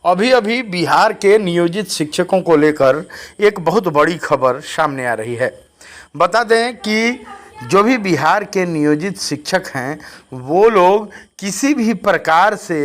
अभी अभी बिहार के नियोजित शिक्षकों को लेकर एक बहुत बड़ी खबर सामने आ रही है। बता दें कि जो भी बिहार के नियोजित शिक्षक हैं वो लोग किसी भी प्रकार से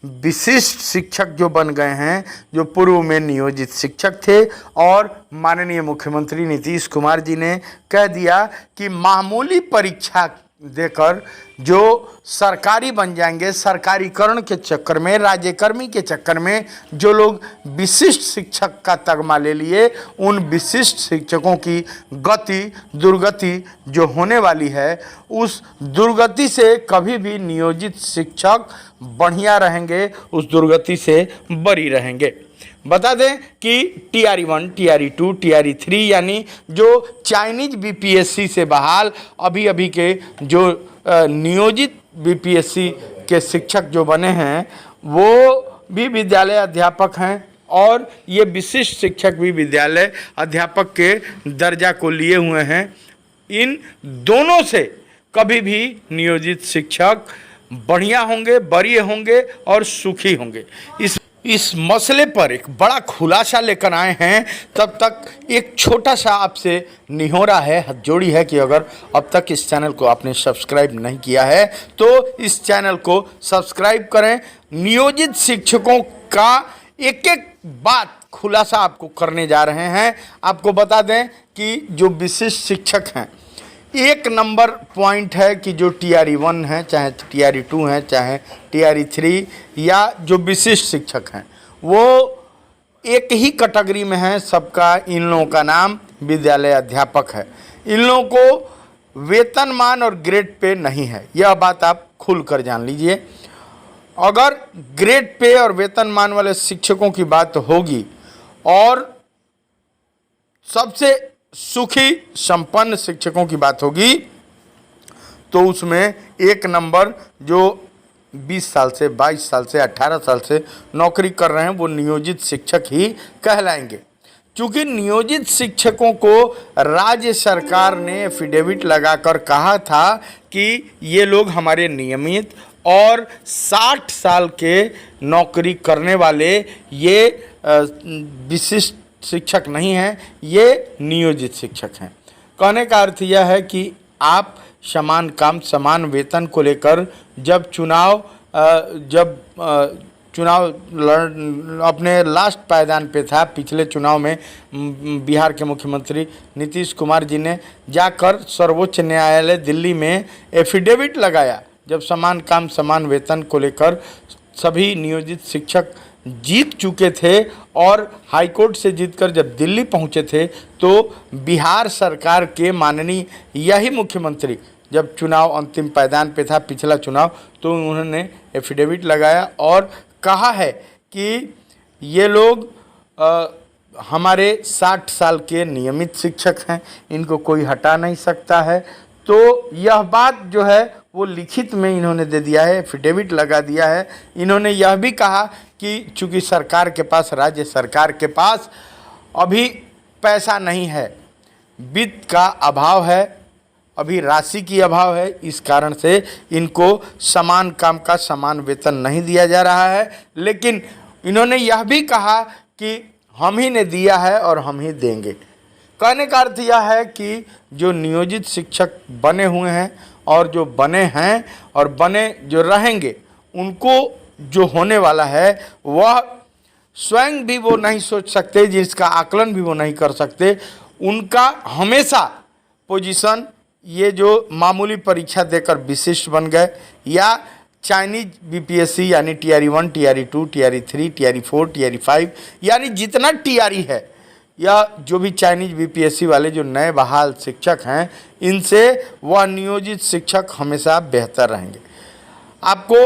विशिष्ट शिक्षक जो बन गए हैं, जो पूर्व में नियोजित शिक्षक थे, और माननीय मुख्यमंत्री नीतीश कुमार जी ने कह दिया कि मामूली परीक्षा देकर जो सरकारी बन जाएंगे, सरकारीकरण के चक्कर में, राज्यकर्मी के चक्कर में जो लोग विशिष्ट शिक्षक का तगमा ले लिए, उन विशिष्ट शिक्षकों की गति दुर्गति जो होने वाली है, उस दुर्गति से कभी भी नियोजित शिक्षक बढ़िया रहेंगे, उस दुर्गति से बरी रहेंगे। बता दें कि टीआरई 1, टीआरई 2, टीआरई 3 यानी जो चाइनीज बीपीएससी से बहाल अभी के जो नियोजित बीपीएससी के शिक्षक जो बने हैं वो भी विद्यालय अध्यापक हैं, और ये विशिष्ट शिक्षक भी विद्यालय अध्यापक के दर्जा को लिए हुए हैं। इन दोनों से कभी भी नियोजित शिक्षक बढ़िया होंगे, बड़े होंगे और सुखी होंगे। इस मसले पर एक बड़ा खुलासा लेकर आए हैं। तब तक एक छोटा सा आपसे निहोरा है, हथजोड़ी है कि अगर अब तक इस चैनल को आपने सब्सक्राइब नहीं किया है तो इस चैनल को सब्सक्राइब करें। नियोजित शिक्षकों का एक एक बात खुलासा आपको करने जा रहे हैं। आपको बता दें कि जो विशिष्ट शिक्षक हैं, एक नंबर पॉइंट है कि जो टीआरई 1 है, चाहे टीआरई 2 है, चाहे टीआरई 3 या जो विशिष्ट शिक्षक हैं, वो एक ही कैटेगरी में हैं। सबका इन लोगों का नाम विद्यालय अध्यापक है। इन लोगों को वेतनमान और ग्रेड पे नहीं है, यह बात आप खुल कर जान लीजिए। अगर ग्रेड पे और वेतनमान वाले शिक्षकों की बात होगी और सबसे सुखी संपन्न शिक्षकों की बात होगी तो उसमें एक नंबर जो 20 साल से, 22 साल से, 18 साल से नौकरी कर रहे हैं वो नियोजित शिक्षक ही कहलाएंगे। क्योंकि नियोजित शिक्षकों को राज्य सरकार ने एफिडेविट लगाकर कहा था कि ये लोग हमारे नियमित और 60 साल के नौकरी करने वाले ये विशिष्ट शिक्षक नहीं हैं, ये नियोजित शिक्षक हैं। कहने का अर्थ यह है कि आप समान काम समान वेतन को लेकर जब चुनाव अपने लास्ट पायदान पे था, पिछले चुनाव में बिहार के मुख्यमंत्री नीतीश कुमार जी ने जाकर सर्वोच्च न्यायालय दिल्ली में एफिडेविट लगाया। जब समान काम समान वेतन को लेकर सभी नियोजित शिक्षक जीत चुके थे और हाईकोर्ट से जीतकर जब दिल्ली पहुंचे थे, तो बिहार सरकार के माननीय यही मुख्यमंत्री जब चुनाव अंतिम पायदान पे था, पिछला चुनाव, तो उन्होंने एफिडेविट लगाया और कहा है कि ये लोग हमारे 60 साल के नियमित शिक्षक हैं, इनको कोई हटा नहीं सकता है। तो यह बात जो है वो लिखित में इन्होंने दे दिया है, एफिडेविट लगा दिया है। इन्होंने यह भी कहा कि चूँकि सरकार के पास, राज्य सरकार के पास अभी पैसा नहीं है, वित्त का अभाव है, अभी राशि की अभाव है, इस कारण से इनको समान काम का समान वेतन नहीं दिया जा रहा है। लेकिन इन्होंने यह भी कहा कि हम ही ने दिया है और हम ही देंगे। कहने का अर्थ यह है कि जो नियोजित शिक्षक बने हुए हैं और जो बने हैं और बने जो रहेंगे, उनको जो होने वाला है वह स्वयं भी वो नहीं सोच सकते, जिसका आकलन भी वो नहीं कर सकते। उनका हमेशा पोजीशन ये जो मामूली परीक्षा देकर विशिष्ट बन गए या चाइनीज बीपीएससी यानी TRE 1, TRE 2, TRE 3, TRE 4, TRE 5 यानी जितना टीआरई है, या जो भी चाइनीज बीपीएससी वाले जो नए बहाल शिक्षक हैं, इनसे वह नियोजित शिक्षक हमेशा बेहतर रहेंगे। आपको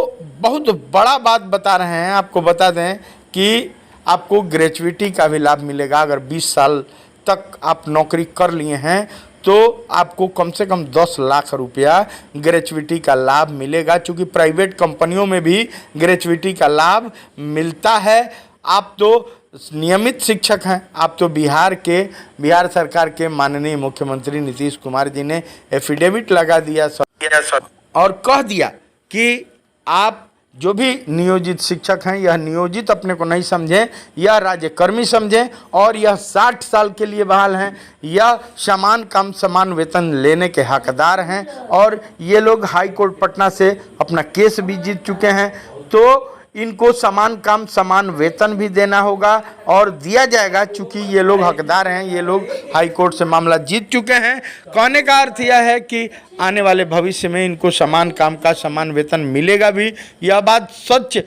बहुत बड़ा बात बता रहे हैं। आपको बता दें कि आपको ग्रेचुइटी का भी लाभ मिलेगा। अगर 20 साल तक आप नौकरी कर लिए हैं तो आपको कम से कम 10 लाख रुपया ग्रेचुइटी का लाभ मिलेगा। चूँकि प्राइवेट कंपनियों में भी ग्रेचुइटी का लाभ मिलता है। आप तो नियमित शिक्षक हैं, आप तो बिहार सरकार के माननीय मुख्यमंत्री नीतीश कुमार जी ने एफिडेविट लगा दिया और कह दिया कि आप जो भी नियोजित शिक्षक हैं यह नियोजित अपने को नहीं समझें, यह राज्यकर्मी समझें और यह 60 साल के लिए बहाल हैं, यह समान काम समान वेतन लेने के हकदार हैं। और ये लोग हाई कोर्ट पटना से अपना केस भी जीत चुके हैं, तो इनको समान काम समान वेतन भी देना होगा और दिया जाएगा, चूंकि ये लोग हकदार हैं, ये लोग हाई कोर्ट से मामला जीत चुके हैं। कहने का अर्थ यह है कि आने वाले भविष्य में इनको समान काम का समान वेतन मिलेगा भी। यह बात सच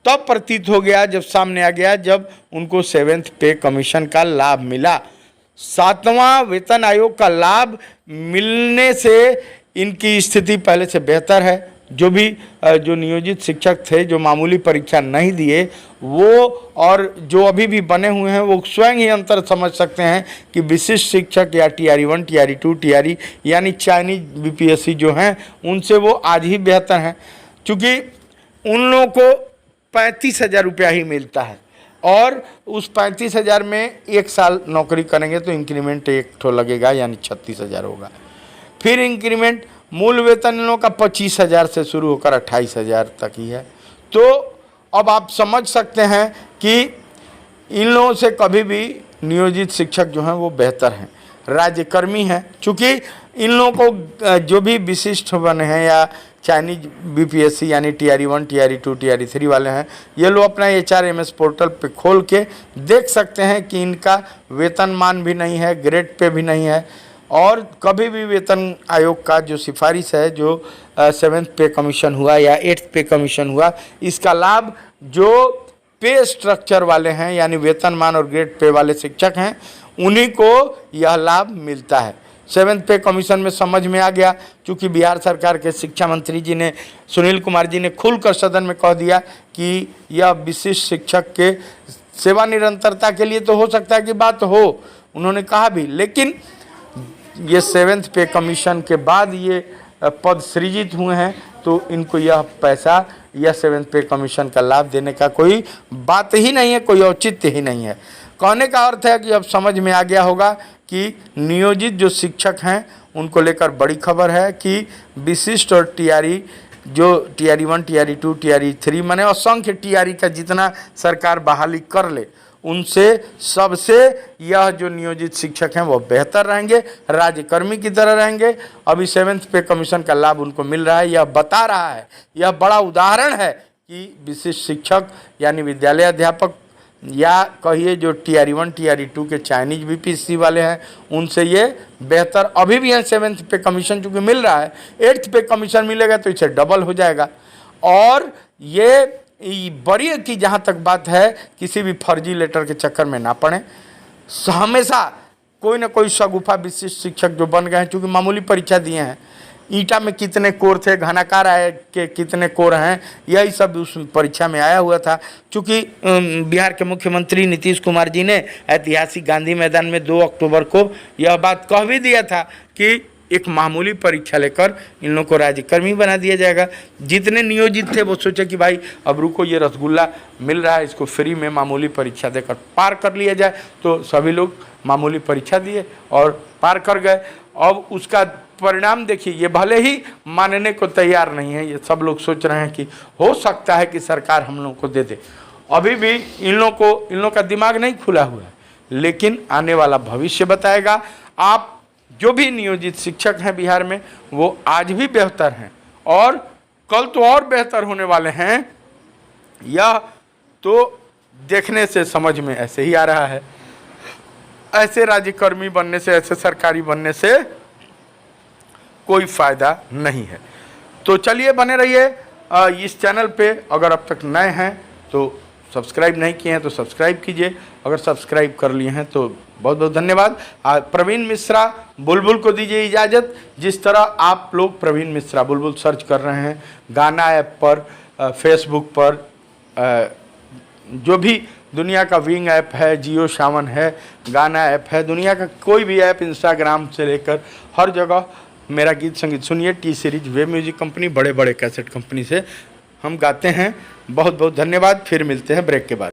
तब प्रतीत हो गया जब सामने आ गया जब उनको 7th पे कमीशन का लाभ मिला। 7वां वेतन आयोग का लाभ मिलने से इनकी स्थिति पहले से बेहतर है। जो नियोजित शिक्षक थे, जो मामूली परीक्षा नहीं दिए, वो और जो अभी भी बने हुए हैं, वो स्वयं ही अंतर समझ सकते हैं कि विशिष्ट शिक्षक या TRE 1, TRE 2, TRE यानी चाइनीज BPSC जो हैं, उनसे वो आज ही बेहतर हैं, क्योंकि उन लोगों को 35,000 रुपया ही मिलता है और उस 35,000 में 1 साल नौकरी करेंगे तो इंक्रीमेंट एक ठो लगेगा, यानी 36,000 होगा। फिर इंक्रीमेंट मूल वेतन इन लोगों का 25,000 से शुरू होकर 28,000 तक ही है। तो अब आप समझ सकते हैं कि इन लोगों से कभी भी नियोजित शिक्षक जो हैं वो बेहतर हैं, राज्यकर्मी हैं। चूँकि इन लोगों को जो भी विशिष्ट बने हैं या चाइनीज BPSC यानी TRE 1, TRE 2, TRE 3 वाले हैं, ये लोग अपना HRMS पोर्टल पे खोल के देख सकते हैं कि इनका वेतनमान भी नहीं है, ग्रेड पे भी नहीं है और कभी भी वेतन आयोग का जो सिफारिश है, जो 7th पे कमीशन हुआ या 8th पे कमीशन हुआ, इसका लाभ जो पे स्ट्रक्चर वाले हैं यानी वेतनमान और ग्रेड पे वाले शिक्षक हैं, उन्हीं को यह लाभ मिलता है। 7th पे कमीशन में समझ में आ गया, क्योंकि बिहार सरकार के शिक्षा मंत्री जी ने, सुनील कुमार जी ने खुलकर सदन में कह दिया कि यह विशिष्ट शिक्षक के सेवा निरंतरता के लिए तो हो सकता है कि बात हो, उन्होंने कहा भी, लेकिन ये 7th पे कमीशन के बाद ये पद सृजित हुए हैं, तो इनको यह पैसा या 7th पे कमीशन का लाभ देने का कोई बात ही नहीं है, कोई औचित्य ही नहीं है। कहने का अर्थ है कि अब समझ में आ गया होगा कि नियोजित जो शिक्षक हैं उनको लेकर बड़ी खबर है कि विशिष्ट और TRE जो TRE 1, TRE 2, TRE 3 माने असंख्य TRE का जितना सरकार बहाली कर ले, उनसे सबसे यह जो नियोजित शिक्षक हैं वो बेहतर रहेंगे, राज्यकर्मी की तरह रहेंगे। अभी 7th पे कमीशन का लाभ उनको मिल रहा है, यह बता रहा है, यह बड़ा उदाहरण है कि विशिष्ट शिक्षक यानी विद्यालय अध्यापक या कहिए जो TRE 1, TRE 2 के चाइनीज BPSC वाले हैं, उनसे ये बेहतर अभी भी हैं। 7th पे कमीशन चूँकि मिल रहा है, 8th पे कमीशन मिलेगा तो इसे डबल हो जाएगा। और ये बड़ी की जहाँ तक बात है, किसी भी फर्जी लेटर के चक्कर में ना पड़े। हमेशा कोई ना कोई शगुफा विशिष्ट शिक्षक जो बन गए हैं, चूँकि मामूली परीक्षा दिए हैं, ईटा में कितने कोर थे, घनाकार आय के कितने कोर हैं, यही सब उस परीक्षा में आया हुआ था। चूँकि बिहार के मुख्यमंत्री नीतीश कुमार जी ने ऐतिहासिक गांधी मैदान में 2 अक्टूबर को यह बात कह भी दिया था कि एक मामूली परीक्षा लेकर इन लोगों को राज्यकर्मी बना दिया जाएगा। जितने नियोजित थे वो सोचे कि भाई अब रुको, ये रसगुल्ला मिल रहा है, इसको फ्री में मामूली परीक्षा देकर पार कर लिया जाए। तो सभी लोग मामूली परीक्षा दिए और पार कर गए। अब उसका परिणाम देखिए, ये भले ही मानने को तैयार नहीं है, ये सब लोग सोच रहे हैं कि हो सकता है कि सरकार हम लोग को दे दे। अभी भी इन लोगों का दिमाग नहीं खुला हुआ है, लेकिन आने वाला भविष्य बताएगा। आप जो भी नियोजित शिक्षक हैं बिहार में, वो आज भी बेहतर हैं और कल तो और बेहतर होने वाले हैं। यह तो देखने से समझ में ऐसे ही आ रहा है। ऐसे राज्यकर्मी बनने से, ऐसे सरकारी बनने से कोई फ़ायदा नहीं है। तो चलिए बने रहिए इस चैनल पे। अगर अब तक नए हैं तो सब्सक्राइब नहीं किए हैं तो सब्सक्राइब कीजिए, अगर सब्सक्राइब कर लिए हैं तो बहुत बहुत धन्यवाद। प्रवीण मिश्रा बुलबुल को दीजिए इजाज़त। जिस तरह आप लोग प्रवीण मिश्रा बुलबुल सर्च कर रहे हैं गाना ऐप पर, फेसबुक पर, जो भी दुनिया का विंग ऐप है, जियो सावन है, गाना ऐप है, दुनिया का कोई भी ऐप, इंस्टाग्राम से लेकर हर जगह मेरा गीत संगीत सुनिए। T series web music company, बड़े बड़े कैसेट कंपनी से हम गाते हैं। बहुत बहुत धन्यवाद। फिर मिलते हैं ब्रेक के बाद।